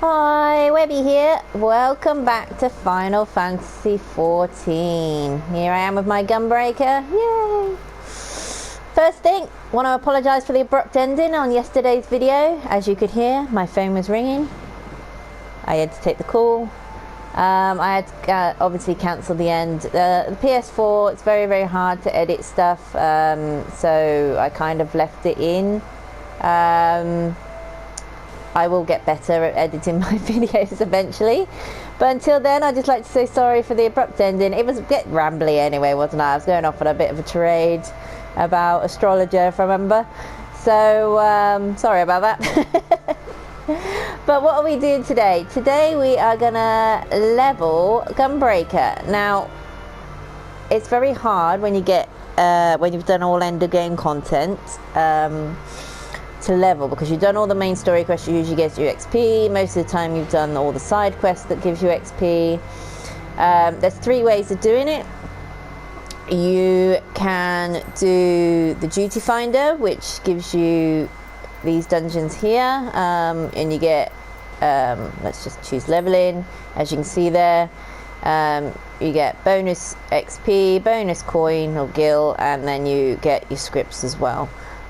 Hi, Webby here. Welcome back to Final Fantasy XIV. Here I am with my Gunbreaker. Yay! First thing, want to apologise for the abrupt ending on yesterday's video. As you could hear, my phone was ringing. I had to take the call. I had to obviously cancel the end. The PS4, it's very, very hard to edit stuff, so I kind of left it in. I will get better at editing my videos eventually, but until then I'd just like to say sorry for the abrupt ending. It was a bit rambly anyway, wasn't I? I was going off on a bit of a tirade about astrologer, if I remember, so sorry about that. But what are we doing today? Today we are gonna level Gunbreaker. Now it's very hard when you get when you've done all end of game content to level, because you've done all the main story quests, usually gets you XP. Most of the time you've done all the side quests that gives you XP. There's three ways of doing it. You can do the duty finder, which gives you these dungeons here, and you get let's just choose leveling. As you can see there, you get bonus XP, bonus coin or gil, and then you get your scripts as well.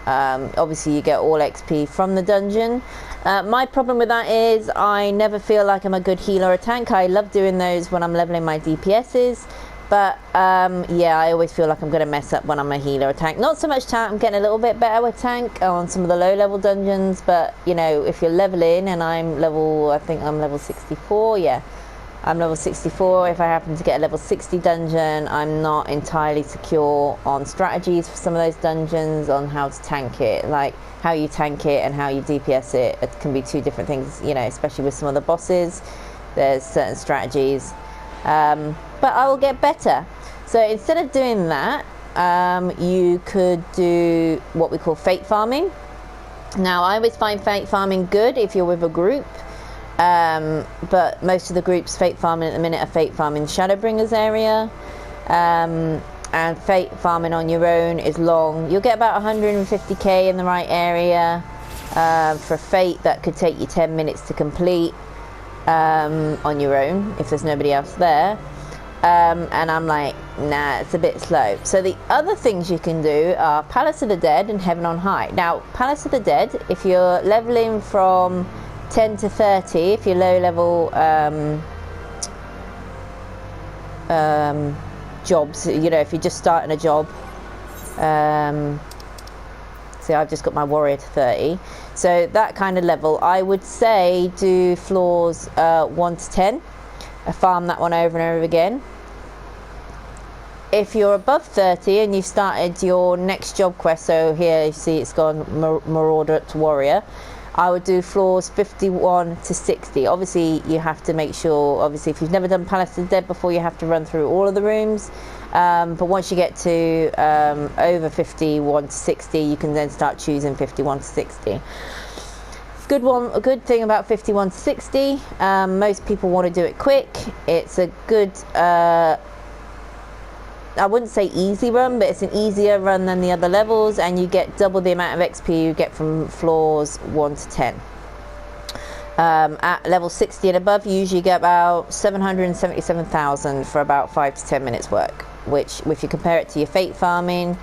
Obviously you get all XP from the dungeon. My problem with that is I never feel like I'm a good healer or tank. I love doing those when I'm leveling my DPSs, but yeah, I always feel like I'm going to mess up when I'm a healer or tank. Not so much tank, I'm getting a little bit better with tank on some of the low level dungeons, but you know, if you're leveling and I'm level, I think I'm level 64, yeah. I'm level 64. If I happen to get a level 60 dungeon, I'm not entirely secure on strategies for some of those dungeons, on how to tank it. Like how you tank it and how you DPS it, it can be two different things, you know, especially with some of the bosses. There's certain strategies, but I will get better. So instead of doing that, you could do what we call fate farming. Now I always find fate farming good if you're with a group. But most of the groups fate farming at the minute are fate farming Shadowbringers area, and fate farming on your own is long. You'll get about 150k in the right area for fate. That could take you 10 minutes to complete on your own if there's nobody else there, and I'm like, nah, it's a bit slow. So the other things you can do are Palace of the Dead and Heaven on High. Now Palace of the Dead, if you're leveling from 10 to 30, if you're low level jobs, you know, if you're just starting a job, see, I've just got my warrior to 30, so that kind of level, I would say do floors 1 to 10, farm that one over and over again. If you're above 30 and you've started your next job quest, so here you see it's gone Marauder to Warrior, I would do floors 51 to 60. Obviously you have to make sure, obviously if you've never done Palace of the Dead before, you have to run through all of the rooms, but once you get to over 51 to 60, you can then start choosing 51 to 60. A good thing about 51 to 60, most people want to do it quick. It's a good I wouldn't say easy run, but it's an easier run than the other levels, and you get double the amount of XP you get from floors 1 to 10. At level 60 and above, you usually get about 777,000 for about 5 to 10 minutes work, which if you compare it to your fate farming,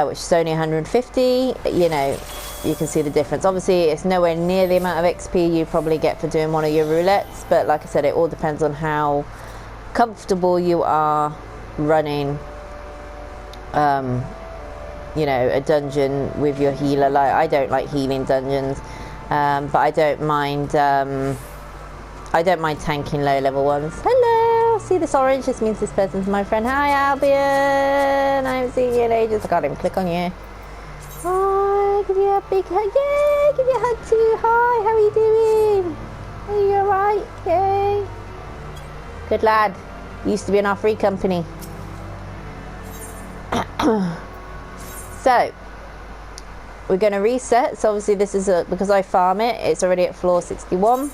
which is only 150, you know, you can see the difference. Obviously it's nowhere near the amount of XP you probably get for doing one of your roulettes, but like I said, it all depends on how comfortable you are running you know, a dungeon with your healer. Like I don't like healing dungeons, but I don't mind tanking low level ones. Hello, see this orange, this means this person's my friend. Hi Albion, I haven't seen you in ages. I can't even click on you. Hi, give you a big hug. Yay, give you a hug too. Hi, how are you doing? Are you alright? Yay, good lad. Used to be in our free company. So we're going to reset. So obviously this is because I farm it, it's already at floor 61,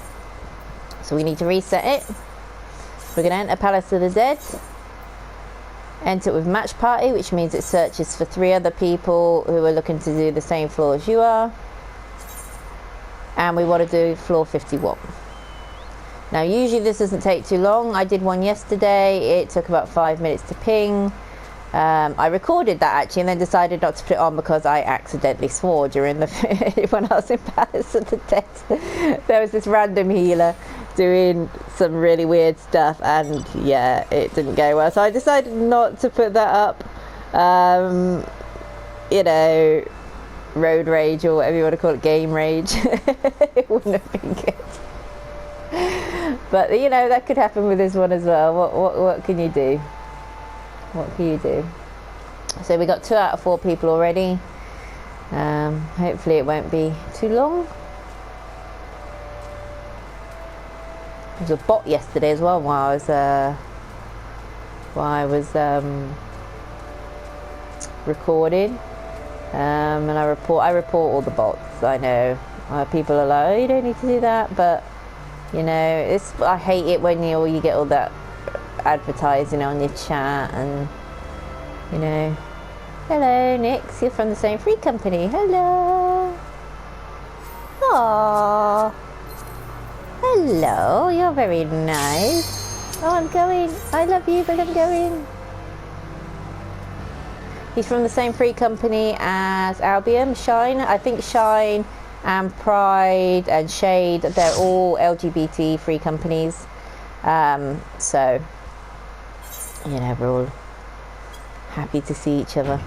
so we need to reset it. We're going to enter Palace of the Dead, enter it with match party, which means it searches for 3 other people who are looking to do the same floor as you are, and we want to do floor 51. Now usually this doesn't take too long. I did one yesterday. It took about 5 minutes to ping. I recorded that actually and then decided not to put it on because I accidentally swore during the when I was in Palace of the Dead. There was this random healer doing some really weird stuff and yeah, it didn't go well. So I decided not to put that up. You know, road rage or whatever you want to call it, game rage. It wouldn't have been good. But you know, that could happen with this one as well. What can you do? What can you do? So we got 2 out of 4 people already. Hopefully it won't be too long. There was a bot yesterday as well while I was recording. And I report all the bots. I know people are like, oh, you don't need to do that, but you know, I hate it when you get all that advertising on your chat and you know, hello Nix, you're from the same free company. Hello. Aww. Hello, you're very nice. Oh, I'm going. I love you, but I'm going. He's from the same free company as Albion, Shine. I think Shine and Pride and Shade, they're all LGBT free companies. So, you know, we're all happy to see each other.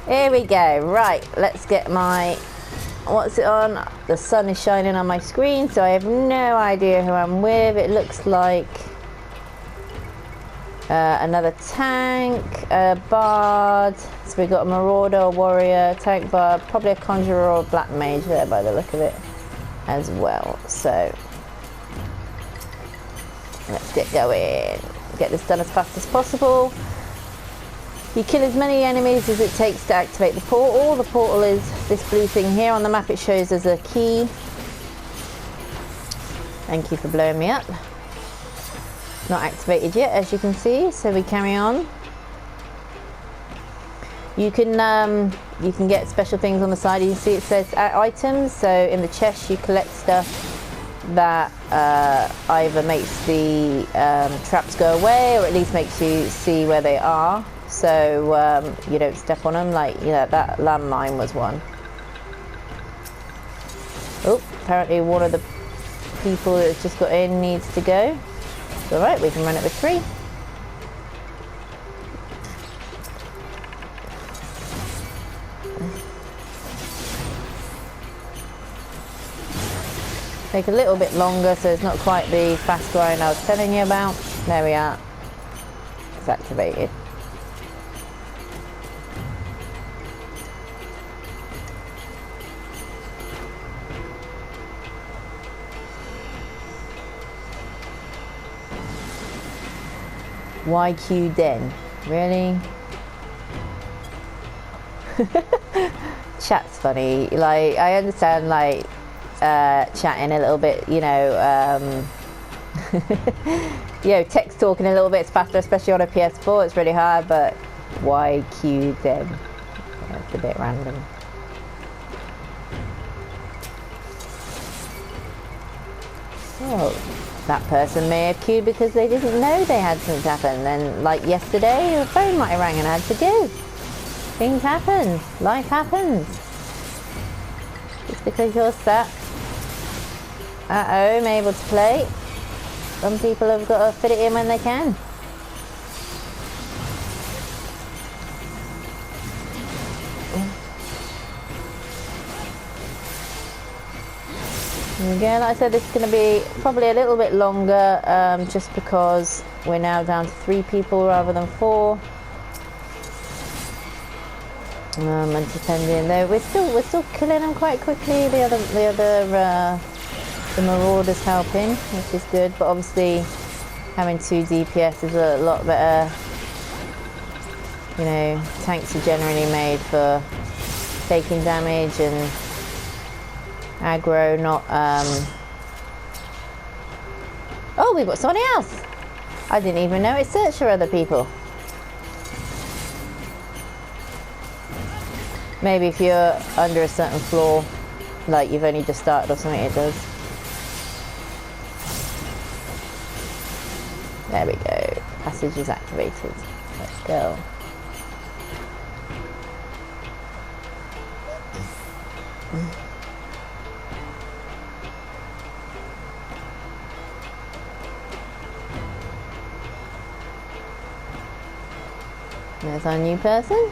Here we go. Right, let's get my... What's it on? The sun is shining on my screen, so I have no idea who I'm with. It looks like another tank, a bard. So we got a marauder, a warrior, tank bard, probably a conjurer or a black mage there by the look of it as well. So let's get going. Get this done as fast as possible. You kill as many enemies as it takes to activate the portal. The portal is this blue thing here. On the map it shows as a key. Thank you for blowing me up. Not activated yet, as you can see, so we carry on. You can get special things on the side. You can see it says items, so in the chest you collect stuff that either makes the traps go away or at least makes you see where they are, so you don't step on them. Like, you know, that landmine was one. Oh, apparently one of the people that just got in needs to go. It's alright, we can run it with 3. Take a little bit longer, so it's not quite the fast grind I was telling you about. There we are. It's activated. YQ Den, really? Chat's funny. Like, I understand, like, chatting a little bit, you know, you know, text talking a little bit faster, especially on a PS4. It's really hard, but YQ Den, that's a bit random. Oh. That person may have queued because they didn't know they had something happen. Then, like yesterday, the phone might have rang and had to go. Things happen. Life happens. Just because you're sat at home able to play, some people have got to fit it in when they can. Again, like I said, this is going to be probably a little bit longer, just because we're now down to 3 people rather than 4. And depending, though, we're still killing them quite quickly. The marauders helping, which is good. But obviously, having 2 DPS is a lot better. You know, tanks are generally made for taking damage and aggro, not Oh, we've got somebody else. I didn't even know it searched for other people. Maybe if you're under a certain floor, like you've only just started or something, it does. There we go. Passage is activated. Let's go. There's our new person.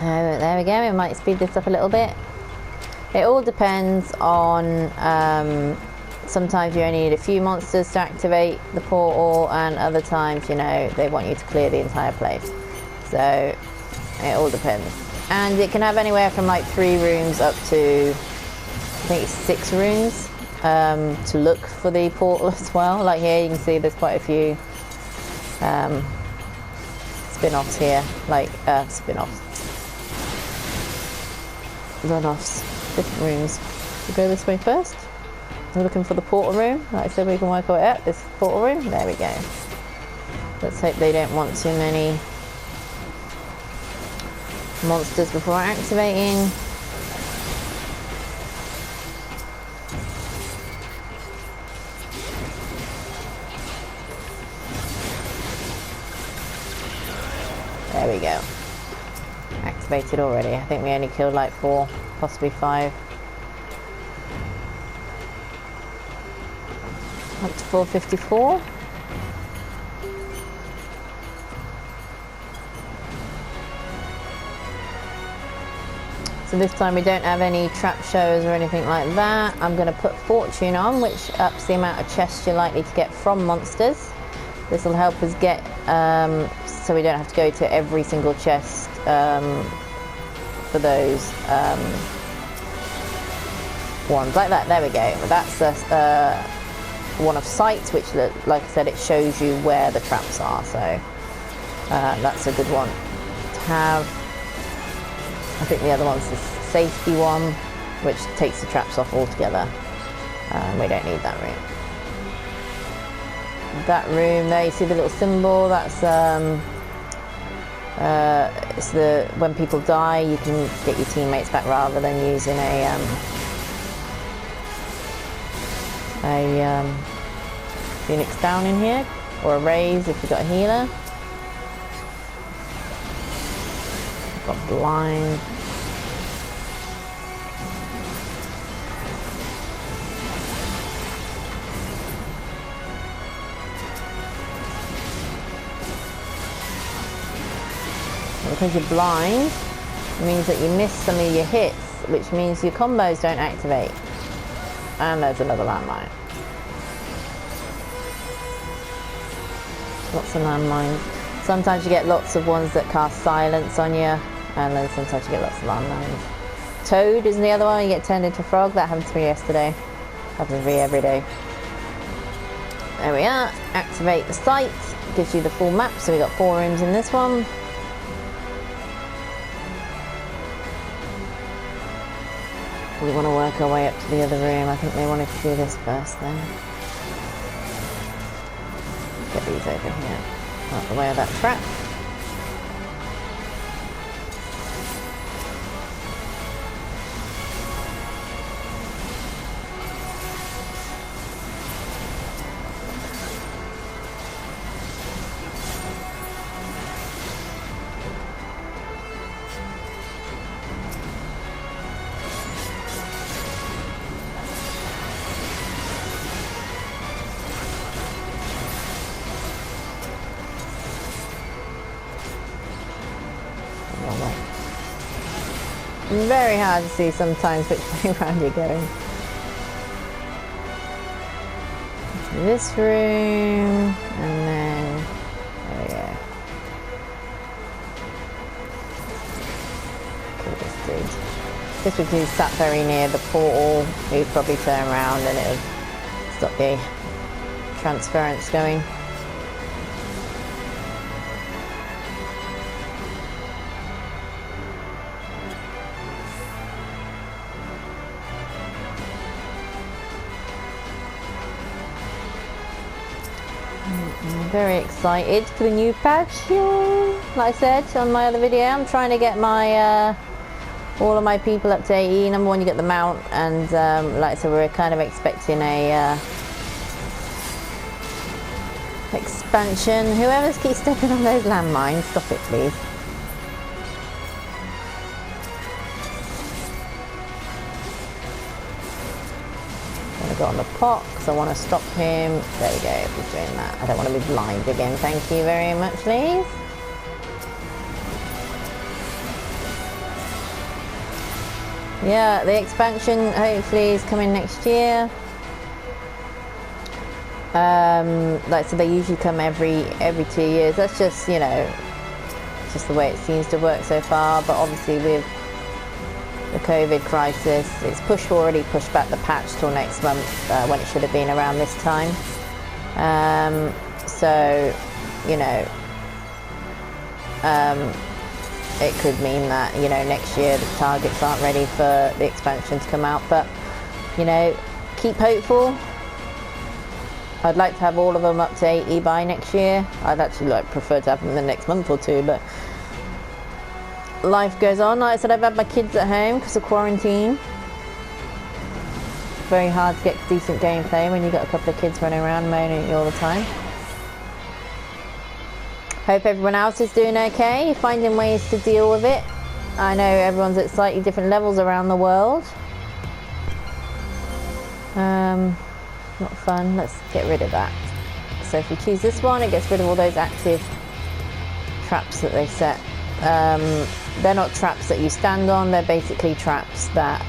There we go, we might speed this up a little bit. It all depends on, sometimes you only need a few monsters to activate the portal, and other times, you know, they want you to clear the entire place. So, it all depends. And it can have anywhere from like 3 rooms up to, I think it's 6 rooms, to look for the portal as well. Like here, you can see there's quite a few spin-offs here, like spin-offs. Run-offs, different rooms. We'll go this way first. We're looking for the portal room. Like I said, we can work our way up this portal room. There we go. Let's hope they don't want too many monsters before activating. There we go. Activated already. I think we only killed like 4, possibly 5. Up to 454. So this time we don't have any trap shows or anything like that. I'm going to put Fortune on, which ups the amount of chests you're likely to get from monsters. This will help us get, so we don't have to go to every single chest for those ones like that. There we go. That's one of sight, which, like I said, it shows you where the traps are. So that's a good one to have. I think the other one's the safety one, which takes the traps off altogether. We don't need that room. That room there, you see the little symbol, that's it's the, when people die, you can get your teammates back rather than using a Phoenix down in here, or a raise if you've got a healer. Got blind. Because you're blind, it means that you miss some of your hits, which means your combos don't activate. And there's another landmine. Lots of landmines. Sometimes you get lots of ones that cast silence on you, and then sometimes you get lots of landmines. Toad is the other one, you get turned into a frog. That happened to me yesterday. Happens to me every day. There we are. Activate the site. Gives you the full map, so we got 4 rooms in this one. We want to work our way up to the other room. I think they wanted to do this first then. Get these over here. Out the way of that trap. Very hard to see sometimes which way around you're going. This room, and then there we go. Kill this dude. This because he's sat very near the portal, he'd probably turn around and it would stop the transference going. I'm very excited for the new patch. like I said on my other video. I'm trying to get my all of my people up to 80. Number one, you get the mount, and like I said, we're kind of expecting a expansion. Whoever's keeps stepping on those landmines, stop it please. I'm gonna go on the pot because I want to stop him. There we go, he's doing that. I don't want to be blind again, thank you very much please. Yeah, the expansion hopefully is coming next year. Like I said, they usually come every 2 years. That's just, you know, just the way it seems to work so far. But obviously with the COVID crisis, it's already pushed back the patch till next month when it should have been around this time. So, you know, it could mean that, you know, next year the targets aren't ready for the expansion to come out. But, you know, keep hopeful. I'd like to have all of them up to 80 by next year. I'd actually prefer to have them in the next month or two, but life goes on. Like I said, I've had my kids at home because of quarantine. Very hard to get decent gameplay when you've got a couple of kids running around moaning at you all the time. Hope everyone else is doing okay, finding ways to deal with it. I know everyone's at slightly different levels around the world. Not fun. Let's get rid of that. So if we choose this one, it gets rid of all those active traps that they set. They're not traps that you stand on, they're basically traps that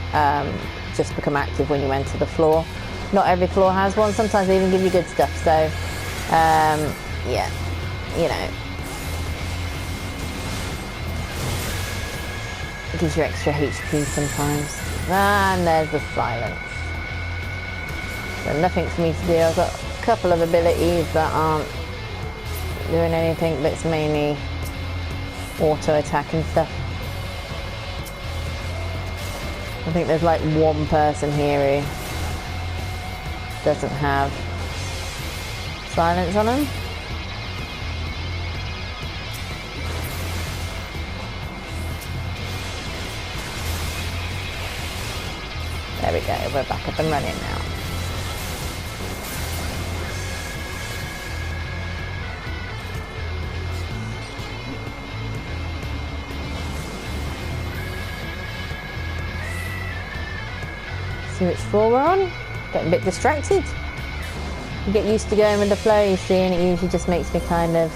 just become active when you enter the floor. Not every floor has one, sometimes they even give you good stuff, so yeah, you know, it gives you extra HP sometimes. And there's the silence. So nothing for me to do. I've got a couple of abilities that aren't doing anything, but it's mainly auto attack and stuff. I think there's like one person here who doesn't have silence on him. There we go, we're back up and running now. See which floor we're on? Getting a bit distracted. You get used to going with the flow, you see, and it usually just makes me kind of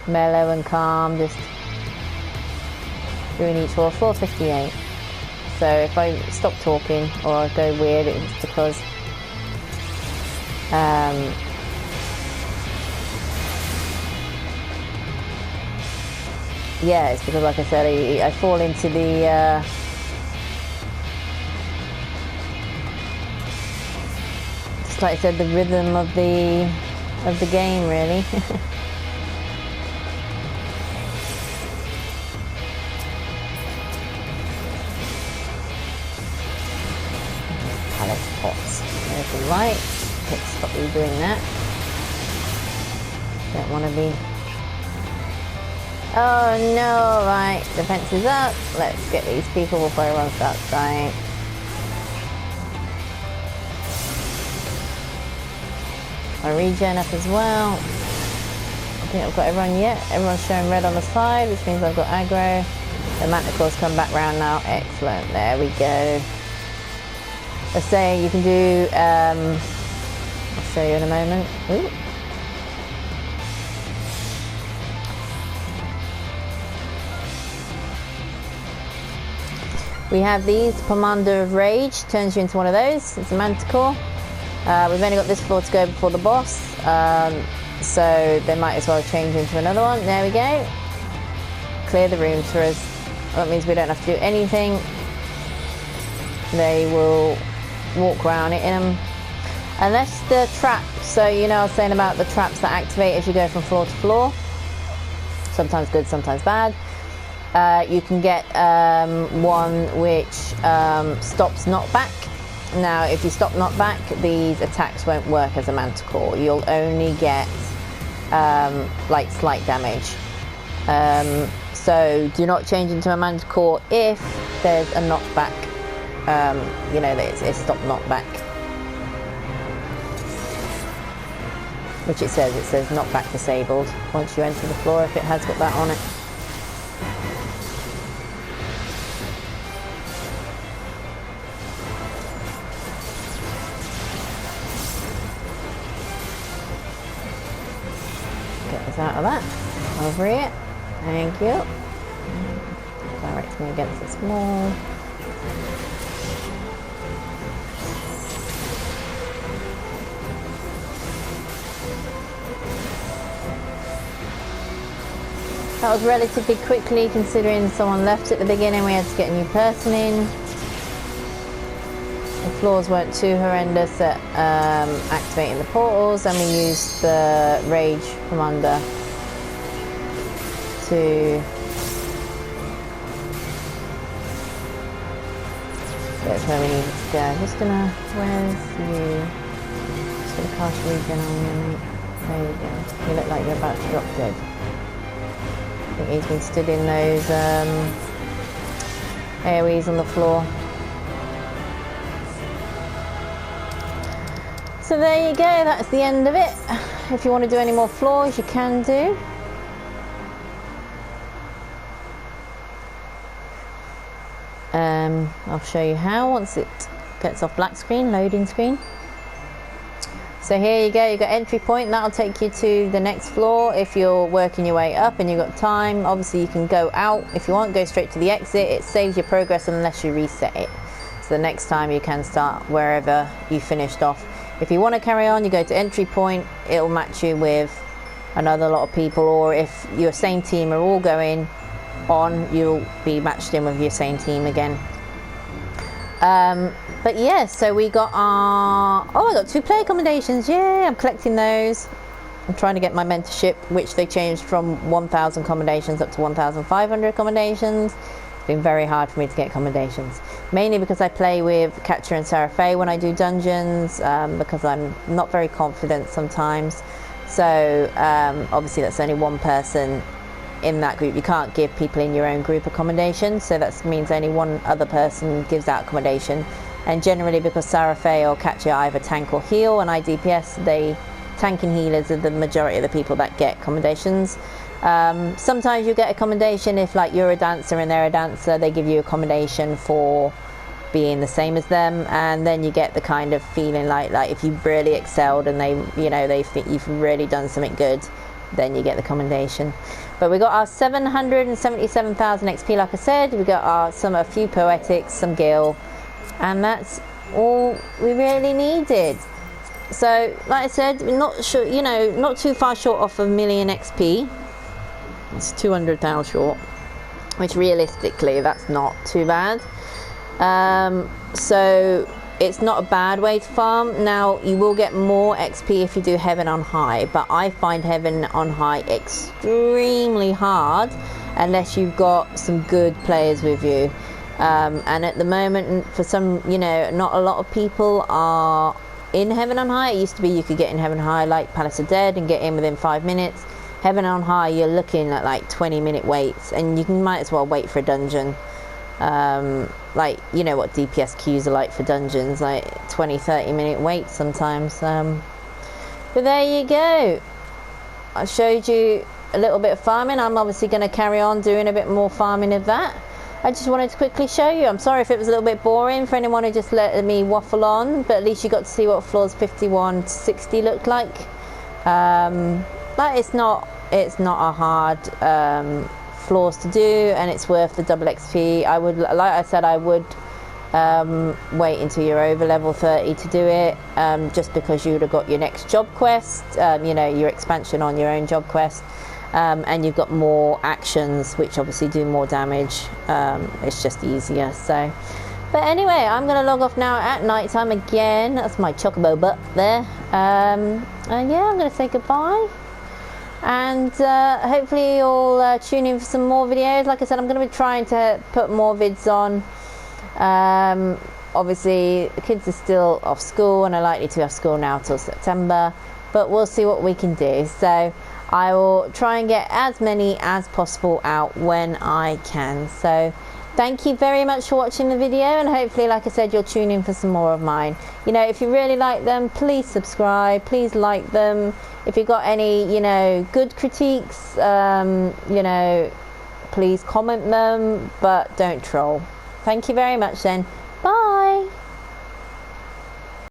mellow and calm, just doing each floor. 458. So if I stop talking or I go weird, it's because yeah, it's because, like I said, I fall into the just like I said, the rhythm of the game, really. Pallet pots. There's the light. Let's stop you doing that. Don't want to be. Oh no! Right, the fence is up. Let's get these people before everyone starts dying. I regen up as well. I think I've got everyone yet. Everyone's showing red on the side, which means I've got aggro. The manticore's come back round now. Excellent. There we go. Let's say you can do. I'll show you in a moment. Ooh. We have these. Commander of Rage turns you into one of those. It's a manticore. We've only got this floor to go before the boss, so they might as well change into another one. There we go. Clear the rooms for us. That means we don't have to do anything. They will walk around it in them. Unless the trap, so you know I was saying about the traps that activate as you go from floor to floor. Sometimes good, sometimes bad. You can get one which stops knockback. Now, if you stop knockback, these attacks won't work as a manticore. You'll only get like slight damage. So do not change into a man's core if there's a knockback, you know, that it's stop knockback, which it says knockback disabled once you enter the floor, if it has got that on it. Get us out of that. Over here. Thank you. Direct me against the small. That was relatively quickly, considering someone left at the beginning. We had to get a new person in. The floors weren't too horrendous at activating the portals, and we used the rage commander to get us where we needed to go. I'm just gonna, where's you? Just gonna cast regen on you, mate. There you go. You look like you're about to drop dead. I think he's been stood in those AoEs on the floor. So there you go, that's the end of it. If you want to do any more floors, you can do. I'll show you how once it gets off black screen, loading screen. So here you go, you've got entry point, that'll take you to the next floor if you're working your way up and you've got time. Obviously you can go out if you want, go straight to the exit. It saves your progress unless you reset it. So the next time you can start wherever you finished off. If you want to carry on, you go to entry point, it'll match you with another lot of people, or if your same team are all going on, you'll be matched in with your same team again. But yeah, so we got our, I got 2 player accommodations, yay, I'm collecting those. I'm trying to get my mentorship, which they changed from 1,000 accommodations up to 1,500 accommodations. It's been very hard for me to get accommodations, mainly because I play with Catcher and Sarah Faye when I do dungeons, because I'm not very confident sometimes. So obviously that's only one person in that group. You can't give people in your own group accommodation, so that means only one other person gives out accommodation. And generally, because Sarah Faye or Catcher either tank or heal, and I DPS, they tank and healers are the majority of the people that get accommodations. Sometimes you get accommodation if like you're a dancer and they're a dancer, they give you accommodation for being the same as them, and then you get the kind of feeling like if you've really excelled and they, you know, they think you've really done something good, then you get the commendation. But we got our 777,000 XP, like I said. We got a few poetics, some gil, and that's all we really needed. So like I said, not sure, you know, not too far short off of million XP. It's 200,000 short, which realistically that's not too bad. So it's not a bad way to farm. Now you will get more XP if you do Heaven on High, but I find Heaven on High extremely hard unless you've got some good players with you. And at the moment, for some, you know, not a lot of people are in Heaven on High. It used to be you could get in Heaven on High like Palace of Dead and get in within 5 minutes. Heaven on High, you're looking at like 20-minute waits, and you might as well wait for a dungeon. Like, you know what DPS queues are like for dungeons, like 20-30 minute waits sometimes. But there you go, I showed you a little bit of farming. I'm obviously going to carry on doing a bit more farming of that. I just wanted to quickly show you. I'm sorry if it was a little bit boring for anyone who just let me waffle on, but at least you got to see what floors 51 to 60 looked like. But it's not a hard floors to do, and it's worth the double XP. I would, like I said, I would wait until you're over level 30 to do it, just because you would have got your next job quest, you know, your expansion on your own job quest, and you've got more actions which obviously do more damage. It's just easier. So, but anyway, I'm going to log off now at night time again. That's my chocobo butt there. And yeah, I'm going to say goodbye. And hopefully you'll tune in for some more videos. Like I said, I'm going to be trying to put more vids on. Obviously the kids are still off school and are likely to have school now till September, but we'll see what we can do. So I will try and get as many as possible out when I can. So thank you very much for watching the video, and hopefully, like I said, you'll tune in for some more of mine. You know, if you really like them, please subscribe, please like them. If you've got any, you know, good critiques, you know, please comment them, but don't troll. Thank you very much then.